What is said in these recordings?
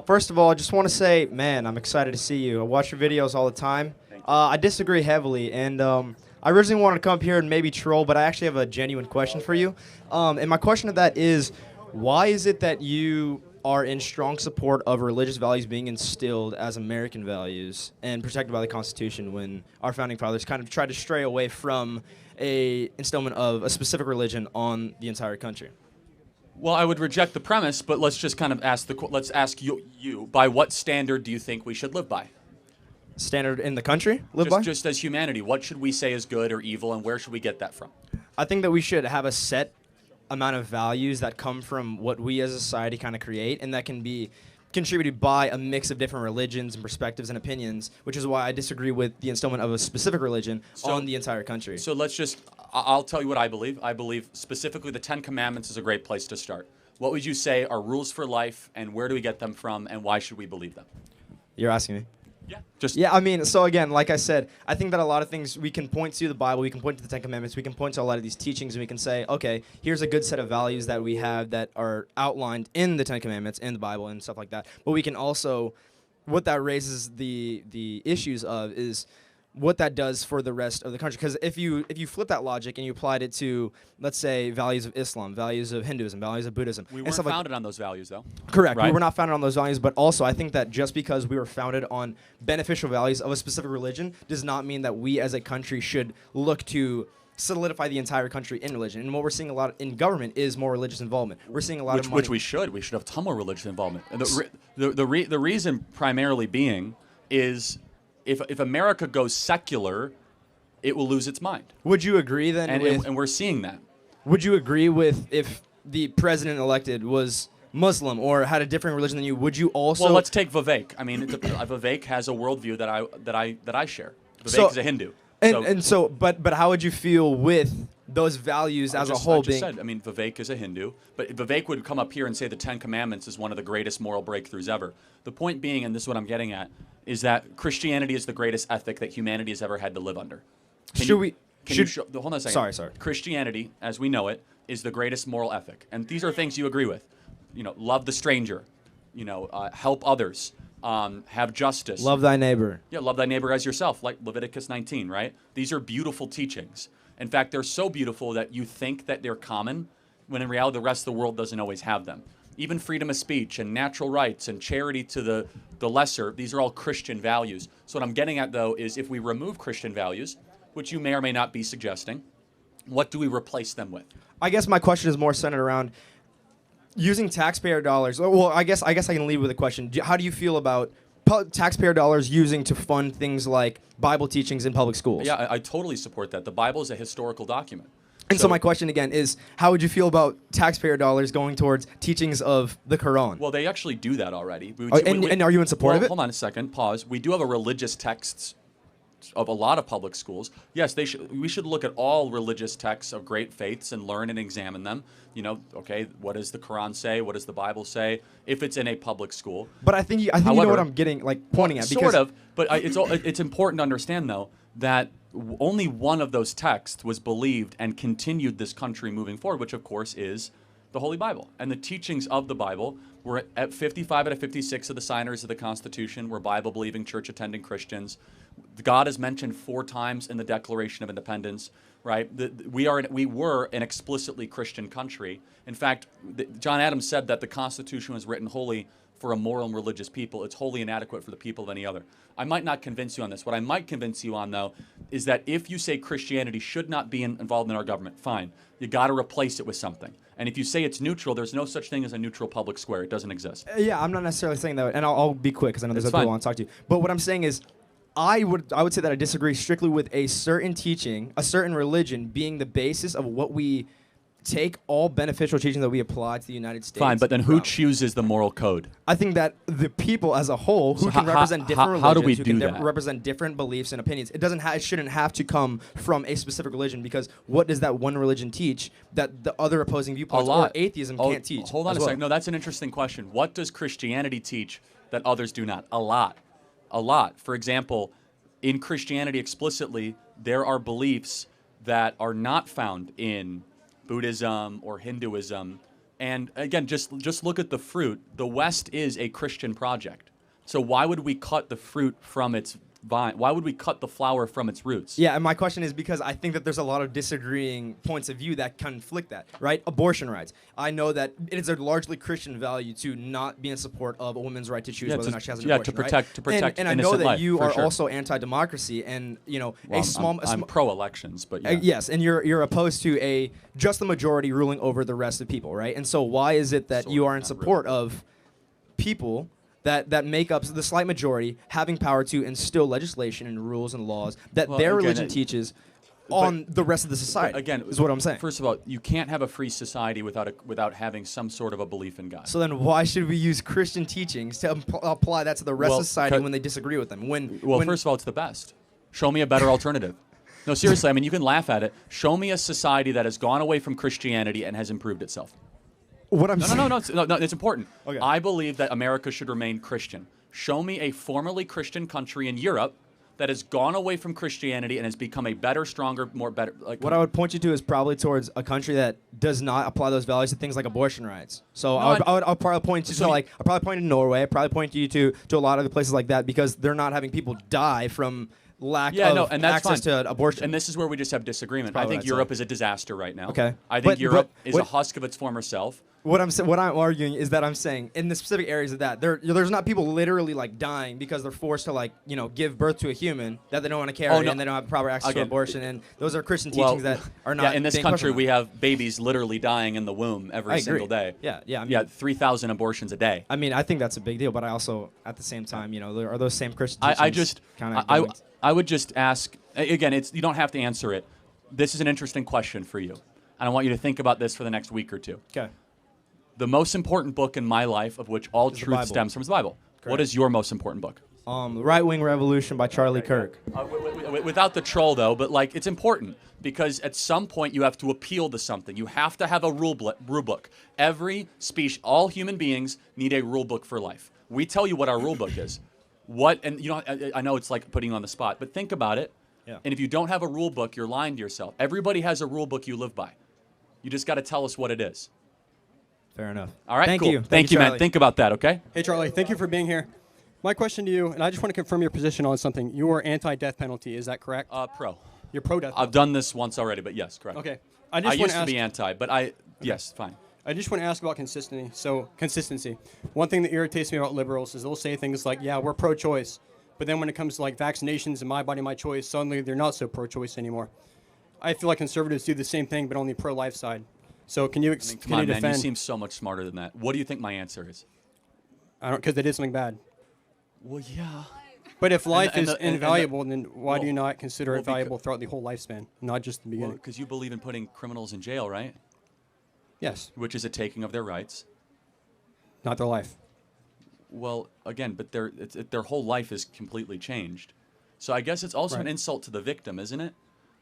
First of all, I just want to say, man, I'm excited to see you. I watch your videos all the time. I disagree heavily, and I originally wanted to come up here and maybe troll, but I actually have a genuine question for you. And my question to that is, why is it that you are in strong support of religious values being instilled as American values and protected by the Constitution when our founding fathers kind of tried to stray away from a instillment of a specific religion on the entire country? Well, I would reject the premise, but let's just kind of let's ask you, by what standard do you think we should live by? Standard in the country? Live by? Just as humanity, what should we say is good or evil, and where should we get that from? I think that we should have a set amount of values that come from what we as a society kind of create, and that can be contributed by a mix of different religions and perspectives and opinions, which is why I disagree with the instillment of a specific religion on the entire country. So I'll tell you what I believe. I believe specifically the Ten Commandments is a great place to start. What would you say are rules for life, and where do we get them from, and why should we believe them? You're asking me? Yeah. Yeah, I mean, so again, like I said, I think that a lot of things we can point to the Bible, we can point to the Ten Commandments, we can point to a lot of these teachings, and we can say, okay, here's a good set of values that we have that are outlined in the Ten Commandments, in the Bible, and stuff like that. But we can also, what that raises the issues of is what that does for the rest of the country. Because if you flip that logic and you applied it to, let's say, values of Islam, values of Hinduism, values of Buddhism. We weren't founded on those values, though. Correct. Right? We were not founded on those values, but also I think that just because we were founded on beneficial values of a specific religion does not mean that we as a country should look to solidify the entire country in religion. And what we're seeing a lot in government is more religious involvement. We're seeing a lot of money. Which we should. We should have a ton more religious involvement. And the reason primarily being is if America goes secular, it will lose its mind. Would you agree then? And we're seeing that. Would you agree with if the president elected was Muslim or had a different religion than you? Would you also? Well, let's take Vivek. I mean, Vivek has a worldview that I share. Vivek is a Hindu. But how would you feel with those values as a whole being? I mean, Vivek is a Hindu, but Vivek would come up here and say the Ten Commandments is one of the greatest moral breakthroughs ever. The point being, and this is what I'm getting at, is that Christianity is the greatest ethic that humanity has ever had to live under. Hold on a second. Sorry. Christianity, as we know it, is the greatest moral ethic, and these are things you agree with. You know, love the stranger. You know, help others. Have justice. Love thy neighbor. Yeah, love thy neighbor as yourself, like Leviticus 19, right? These are beautiful teachings. In fact, they're so beautiful that you think that they're common, when in reality the rest of the world doesn't always have them. Even freedom of speech and natural rights and charity to the lesser, these are all Christian values. So what I'm getting at, though, is if we remove Christian values, which you may or may not be suggesting, what do we replace them with? I guess my question is more centered around using taxpayer dollars. Well, I guess I can lead with a question. How do you feel about taxpayer dollars using to fund things like Bible teachings in public schools? Yeah, I totally support that. The Bible is a historical document. And so my question again is, how would you feel about taxpayer dollars going towards teachings of the Quran? Well, they actually do that already. And are you in support of it? Hold on a second. Pause. We do have a religious texts of a lot of public schools. Yes, we should look at all religious texts of great faiths and learn and examine them. You know, okay, what does the Quran say? What does the Bible say? If it's in a public school. But I think you know what I'm getting, pointing at. Sort of, but it's important to understand, though, that only one of those texts was believed and continued this country moving forward, which, of course, is the Holy Bible. And the teachings of the Bible were at 55 out of 56 of the signers of the Constitution were Bible-believing, church-attending Christians. God is mentioned 4 times in the Declaration of Independence, right? We were an explicitly Christian country. In fact, John Adams said that the Constitution was written wholly for a moral and religious people. It's wholly inadequate for the people of any other. I might not convince you on this. What I might convince you on, though, is that if you say Christianity should not be involved in our government, fine. You got to replace it with something. And if you say it's neutral, there's no such thing as a neutral public square. It doesn't exist. Yeah, I'm not necessarily saying that, and I'll be quick because I know there's other people I want to talk to you. But what I'm saying is, I would say that I disagree strictly with a certain teaching, a certain religion being the basis of what we take all beneficial teachings that we apply to the United States. Fine, but then who chooses the moral code? I think that the people as a whole who can represent different religions, how do we who do can that? Represent different beliefs and opinions. It shouldn't have to come from a specific religion, because what does that one religion teach that the other opposing viewpoints or atheism can't teach? Hold on a second. No, that's an interesting question. What does Christianity teach that others do not? A lot. A lot. For example, in Christianity explicitly, there are beliefs that are not found in Buddhism or Hinduism And again, just look at the fruit. The West is a Christian project. So why would we cut the fruit from its vine? Why would we cut the flower from its roots? Yeah, and my question is because I think that there's a lot of disagreeing points of view that conflict that, right? Abortion rights. I know that it is a largely Christian value to not be in support of a woman's right to choose whether or not she has an abortion, to protect and I know innocent that life, you for are sure. also anti-democracy, and you know Well, I'm pro-elections, but yeah. yes, and you're opposed to just the majority ruling over the rest of people, right? And so why is it that you are in support of people that make up the slight majority having power to instill legislation and rules and laws that their religion teaches on the rest of the society? Again, is what I'm saying. First of all, you can't have a free society without having some sort of a belief in God. So then why should we use Christian teachings to apply that to the rest of society when they disagree with them? First of all, it's the best. Show me a better alternative. No, seriously, I mean, you can laugh at it. Show me a society that has gone away from Christianity and has improved itself. What I'm saying. No, it's important. Okay. I believe that America should remain Christian. Show me a formerly Christian country in Europe that has gone away from Christianity and has become a better, stronger, more better. What I would point you to is probably towards a country that does not apply those values to things like abortion rights. So I'll probably point you to I'll probably point to Norway. I'll probably point you to a lot of the places like that because they're not having people die from lack of access to abortion. And this is where we just have disagreement. I think Europe is a disaster right now. Okay. I think Europe is a husk of its former self. What I'm arguing is that I'm saying in the specific areas of that there's not people literally like dying because they're forced to give birth to a human that they don't want to carry and they don't have proper access to abortion, and those are Christian teachings that are not. Yeah, in this country we have babies literally dying in the womb every single day. Yeah. I mean, 3,000 abortions a day. I mean, I think that's a big deal, but I also at the same time, there are those same Christian teachings. I would just ask again. You don't have to answer it. This is an interesting question for you, and I want you to think about this for the next week or two. Okay. The most important book in my life, of which all truth stems from, is the Bible. Correct. What is your most important book? Right Wing Revolution by Charlie Kirk. Without the troll, though, but it's important because at some point you have to appeal to something. You have to have a rule book. Every species, all human beings need a rule book for life. We tell you what our rule book is. I know it's like putting you on the spot, but think about it. Yeah. And if you don't have a rule book, you're lying to yourself. Everybody has a rule book you live by. You just got to tell us what it is. Fair enough. All right, Thank cool. you. Thank you, man. Think about that, okay? Hey, Charlie, thank you for being here. My question to you, and I just want to confirm your position on something. You are anti-death penalty, is that correct? Pro. You're pro-death penalty. I've done this once already, but yes, correct. Okay. I used to be anti, but yes, fine. I just want to ask about consistency. So, consistency. One thing that irritates me about liberals is they'll say things like, yeah, we're pro-choice. But then when it comes to vaccinations and my body, my choice, suddenly they're not so pro-choice anymore. I feel like conservatives do the same thing, but on the pro-life side. So can you come on, man, you seem so much smarter than that. What do you think my answer is? I don't, because they did something bad. Well, yeah. But if life is invaluable, then why do you not consider it valuable throughout the whole lifespan, not just the beginning? Because you believe in putting criminals in jail, right? Yes. Which is a taking of their rights. Not their life. Well, again, but their whole life is completely changed. So I guess it's also an insult to the victim, isn't it?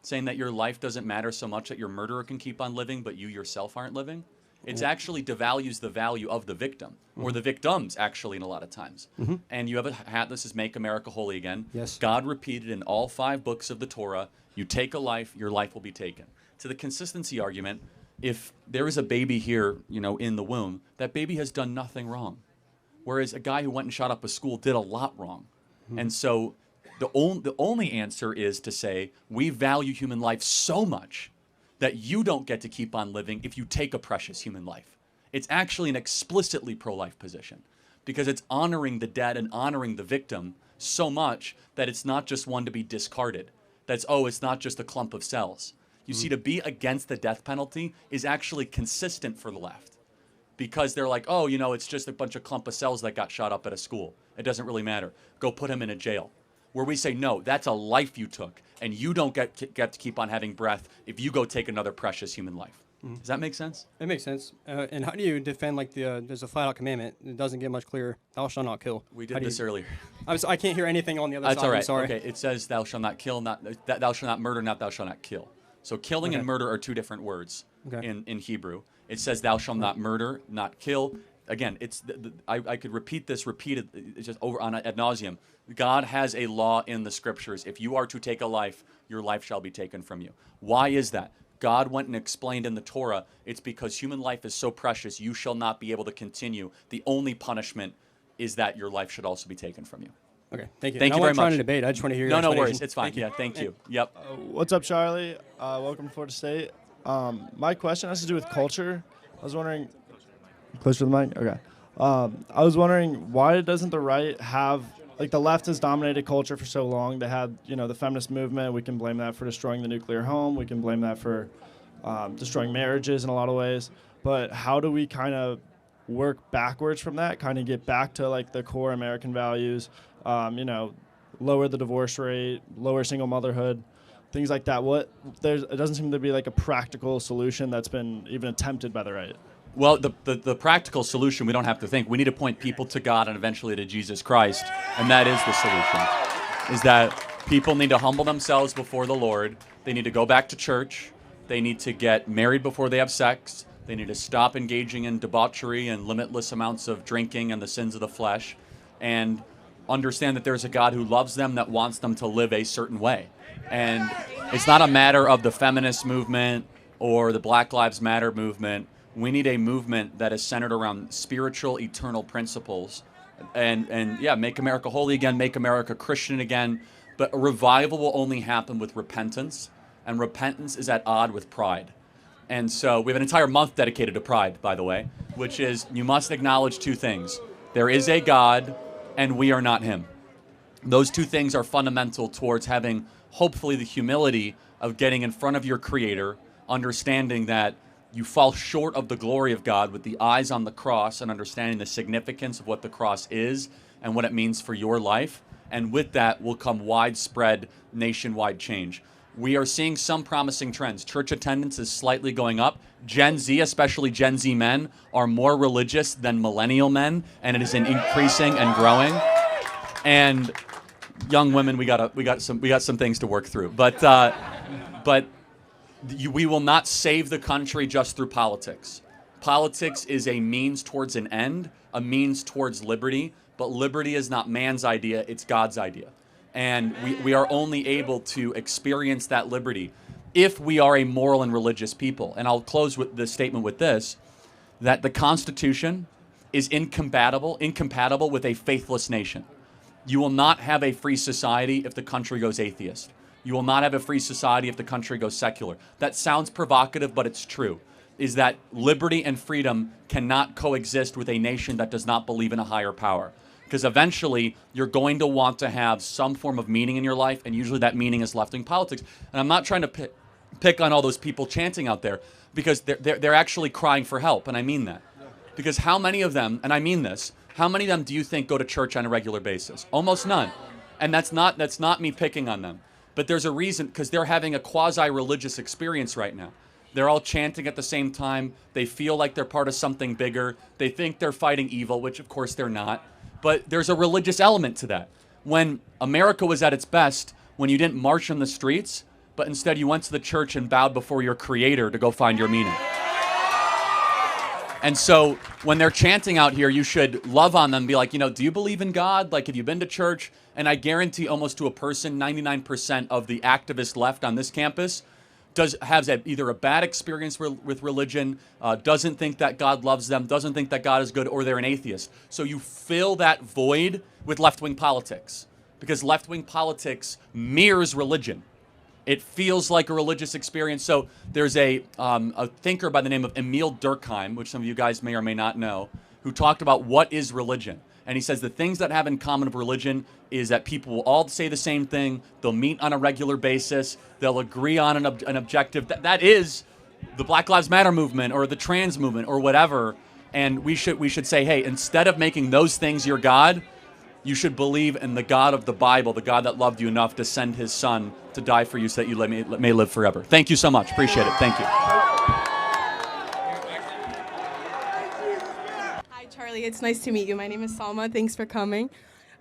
Saying that your life doesn't matter so much that your murderer can keep on living, but you yourself aren't living. It actually devalues the value of the victim, or the victims, actually, in a lot of times. And you have a hat that says, Make America Holy Again. Yes. God repeated in all 5 books of the Torah, you take a life, your life will be taken. To the consistency argument, if there is a baby here, in the womb, that baby has done nothing wrong. Whereas a guy who went and shot up a school did a lot wrong. And so the only answer is to say, we value human life so much that you don't get to keep on living if you take a precious human life. It's actually an explicitly pro-life position because it's honoring the dead and honoring the victim so much that it's not just one to be discarded. It's not just a clump of cells. You see, to be against the death penalty is actually consistent for the left because they're like, it's just a bunch of clump of cells that got shot up at a school. It doesn't really matter. Go put him in a jail. Where we say, no, that's a life you took, and you don't get to keep on having breath if you go take another precious human life. Does that make sense? It makes sense. And how do you defend, there's a flat-out commandment. It doesn't get much clearer. Thou shalt not kill. We did this earlier. I can't hear anything on the other That's side. all right. I'm sorry. Okay, it says, thou shalt not kill, thou shalt not murder, not thou shalt not kill. So killing and murder are 2 different words in Hebrew. It says, thou shalt not murder, not kill. Again, I could repeat this it's just over on ad nauseum. God has a law in the scriptures. If you are to take a life, your life shall be taken from you. Why is that? God went and explained in the Torah, it's because human life is so precious, you shall not be able to continue. The only punishment is that your life should also be taken from you. Okay, thank you. Thank And you I very wasn't trying much. to debate. I just want to hear your No explanation. worries. It's fine. Thank you. Yep. What's up, Charlie? Welcome to Florida State. My question has to do with culture. I was wondering, close to the mic? Okay. I was wondering, why doesn't the right have, like, the left has dominated culture for so long. They had, the feminist movement. We can blame that for destroying the nuclear home. We can blame that for destroying marriages in a lot of ways. But how do we kind of work backwards from that, kind of get back to, like, the core American values, lower the divorce rate, lower single motherhood, things like that? It doesn't seem to be like a practical solution that's been even attempted by the right. Well, the practical solution, we don't have to think. We need to point people to God and eventually to Jesus Christ, and that is the solution, is that people need to humble themselves before the Lord. They need to go back to church. They need to get married before they have sex. They need to stop engaging in debauchery and limitless amounts of drinking and the sins of the flesh, and understand that there's a God who loves them, that wants them to live a certain way. And it's not a matter of the feminist movement or the Black Lives Matter movement. We need a movement that is centered around spiritual, eternal principles. And yeah, make America holy again, make America Christian again. But a revival will only happen with repentance, and repentance is at odds with pride. And so we have an entire month dedicated to pride, by the way, which is you must acknowledge two things. There is a God, and we are not him. Those two things are fundamental towards having, hopefully, the humility of getting in front of your Creator, understanding that you fall short of the glory of God with the eyes on the cross and understanding the significance of what the cross is and what it means for your life. And with that will come widespread nationwide change. We are seeing some promising trends. Church attendance is slightly going up. Gen Z, especially Gen Z men, are more religious than millennial men, and it is increasing and growing. And young women, we got some things to work through. But we will not save the country just through politics. Politics is a means towards an end, a means towards liberty. But liberty is not man's idea; it's God's idea. And we are only able to experience that liberty if we are a moral and religious people. And I'll close with the statement with this, that the Constitution is incompatible with a faithless nation. You will not have a free society if the country goes atheist. You will not have a free society if the country goes secular. That sounds provocative, but it's true, is that liberty and freedom cannot coexist with a nation that does not believe in a higher power. Because eventually, you're going to want to have some form of meaning in your life, and usually that meaning is left-wing politics. And I'm not trying to pick on all those people chanting out there, because they're actually crying for help, and I mean that. Because how many of them, and I mean this, how many of them do you think go to church on a regular basis? Almost none. And that's not me picking on them. But there's a reason, because they're having a quasi-religious experience right now. They're all chanting at the same time. They feel like they're part of something bigger. They think they're fighting evil, which of course they're not. But there's a religious element to that. When America was at its best, when you didn't march in the streets, but instead you went to the church and bowed before your Creator to go find your meaning. And so when they're chanting out here, you should love on them, be like, do you believe in God? Like, have you been to church? And I guarantee almost to a person, 99% of the activist left on this campus has either a bad experience with religion, doesn't think that God loves them, doesn't think that God is good, or they're an atheist. So you fill that void with left-wing politics, because left-wing politics mirrors religion. It feels like a religious experience. So there's a thinker by the name of Emil Durkheim, which some of you guys may or may not know, who talked about what is religion. And he says the things that have in common with religion is that people will all say the same thing. They'll meet on a regular basis. They'll agree on an objective. That is the Black Lives Matter movement or the trans movement or whatever. And we should say, hey, instead of making those things your God, you should believe in the God of the Bible, the God that loved you enough to send his son to die for you so that you may live forever. Thank you so much. Appreciate it. Thank you. Hi, Charlie. It's nice to meet you. My name is Salma. Thanks for coming.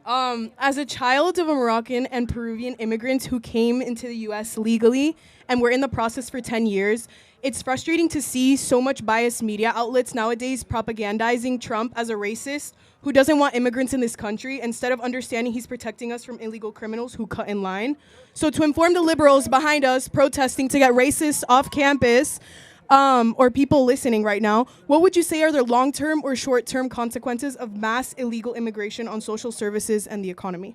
As a child of a Moroccan and Peruvian immigrants who came into the U.S. legally and were in the process for 10 years, it's frustrating to see so much biased media outlets nowadays propagandizing Trump as a racist who doesn't want immigrants in this country instead of understanding he's protecting us from illegal criminals who cut in line. So to inform the liberals behind us protesting to get racists off campus, or people listening right now, what would you say are the long-term or short-term consequences of mass illegal immigration on social services and the economy?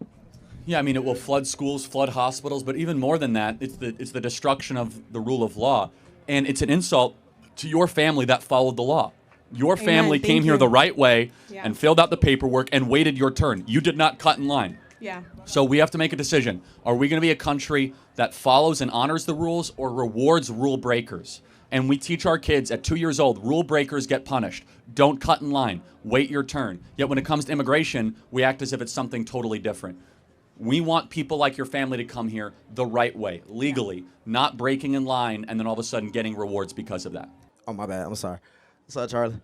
Yeah, I mean, it will flood schools, flood hospitals, but even more than that, it's the destruction of the rule of law. And it's an insult to your family that followed the law. Your family came here the right way and filled out the paperwork and waited your turn. You did not cut in line. Yeah. So we have to make a decision. Are we going to be a country that follows and honors the rules or rewards rule breakers? And we teach our kids at 2 years old, rule breakers get punished. Don't cut in line. Wait your turn. Yet when it comes to immigration, we act as if it's something totally different. We want people like your family to come here the right way, legally, not breaking in line and then all of a sudden getting rewards because of that. Oh, my bad. I'm sorry. What's up, Charlie?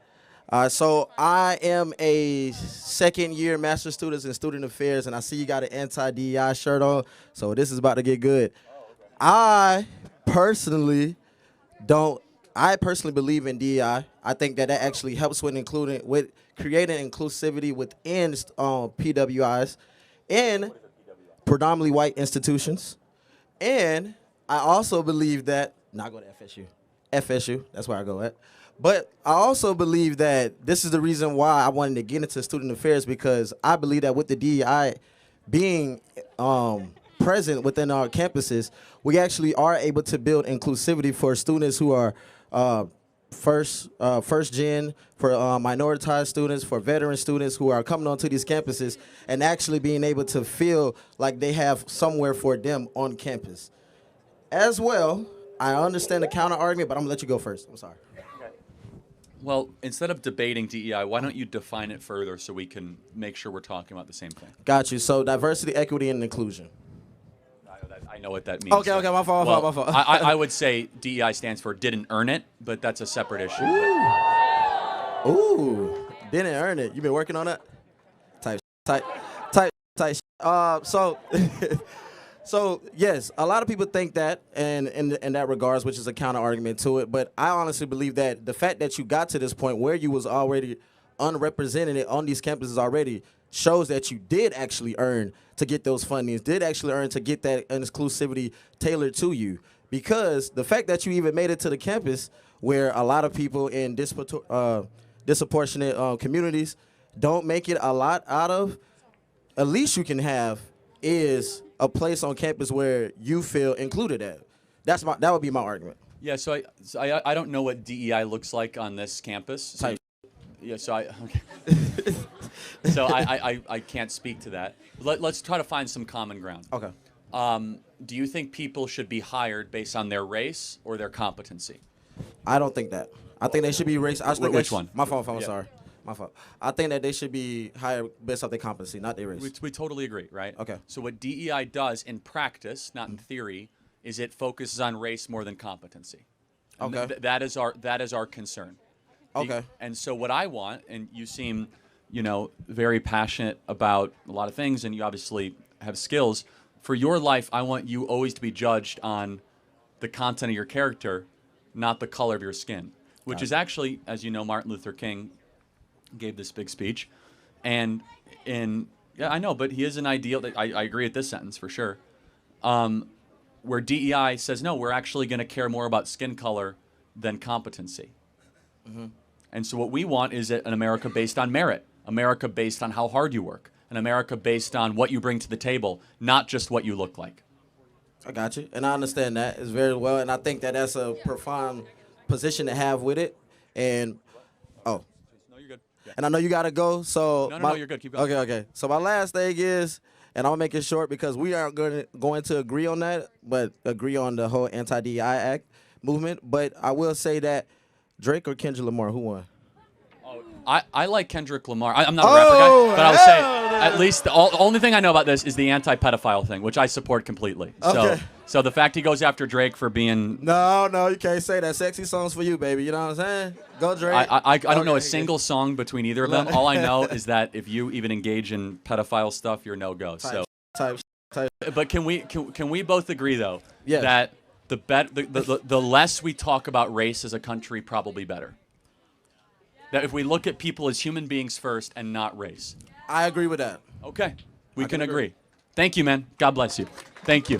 So I am a second-year master's student in student affairs, and I see you got an anti-DEI shirt on, so this is about to get good. I personally believe in DEI. I think that actually helps with creating inclusivity within PWIs and predominantly white institutions. And I also believe that, not go to FSU, that's where I go at. But I also believe that this is the reason why I wanted to get into student affairs, because I believe that with the DEI being present within our campuses, we actually are able to build inclusivity for students who are first gen, for minoritized students, for veteran students who are coming onto these campuses and actually being able to feel like they have somewhere for them on campus. As well, I understand the counter argument, but I'm gonna let you go first. I'm sorry. Well, instead of debating DEI, why don't you define it further so we can make sure we're talking about the same thing? Got you. So diversity, equity, and inclusion. I know what that means. Okay, my fault. I would say DEI stands for didn't earn it, but that's a separate issue. Ooh, didn't earn it. You been working on that? Type. So yes, a lot of people think that, and in that regards, which is a counter argument to it. But I honestly believe that the fact that you got to this point where you was already unrepresented on these campuses already shows that you did actually earn to get those fundings, did actually earn to get that exclusivity tailored to you. Because the fact that you even made it to the campus where a lot of people in disproportionate communities don't make it a lot out of, at least you can have is a place on campus where you feel included at. That would be my argument. Yeah, so I don't know what DEI looks like on this campus. Type. Yeah, so I can't speak to that. Let's try to find some common ground. Okay. Do you think people should be hired based on their race or their competency? I don't think that. I think they should be race. Which one? My fault. I'm sorry. My fault. I think that they should be hired based off their competency, not their race. We totally agree, right? Okay. So what DEI does in practice, not in theory, is it focuses on race more than competency. And Okay. that is our concern. Okay. And so what I want, and you seem, very passionate about a lot of things, and you obviously have skills. For your life, I want you always to be judged on the content of your character, not the color of your skin, which is actually, as you know, Martin Luther King gave this big speech. And I know, but he is an ideal. That I agree with this sentence for sure. Where DEI says, no, we're actually going to care more about skin color than competency. Mm-hmm. And so what we want is an America based on merit, America based on how hard you work, an America based on what you bring to the table, not just what you look like. I got you. And I understand that as very well. And I think that that's a profound position to have with it. And, No, you're good. Yeah. and I know you got to go. So No, you're good. Keep going. Okay. So my last thing is, and I'm going to make it short because we aren't going to agree on that, but agree on the whole anti-DEI act movement. But I will say that Drake or Kendrick Lamar, who won? I like Kendrick Lamar. I'm not a rapper guy, but I would say At least the only thing I know about this is the anti-pedophile thing, which I support completely. Okay. So the fact he goes after Drake for being No, you can't say that. Sexy songs for you, baby. You know what I'm saying? Go Drake. I don't know a Okay. single song between either of them. All I know is that if you even engage in pedophile stuff, you're no go. So, Type. but can we both agree though Yes. that the less we talk about race as a country, probably better. That if we look at people as human beings first and not race. I agree with that. Okay, we I can can agree. agree. Thank you, man. God bless you. Thank you.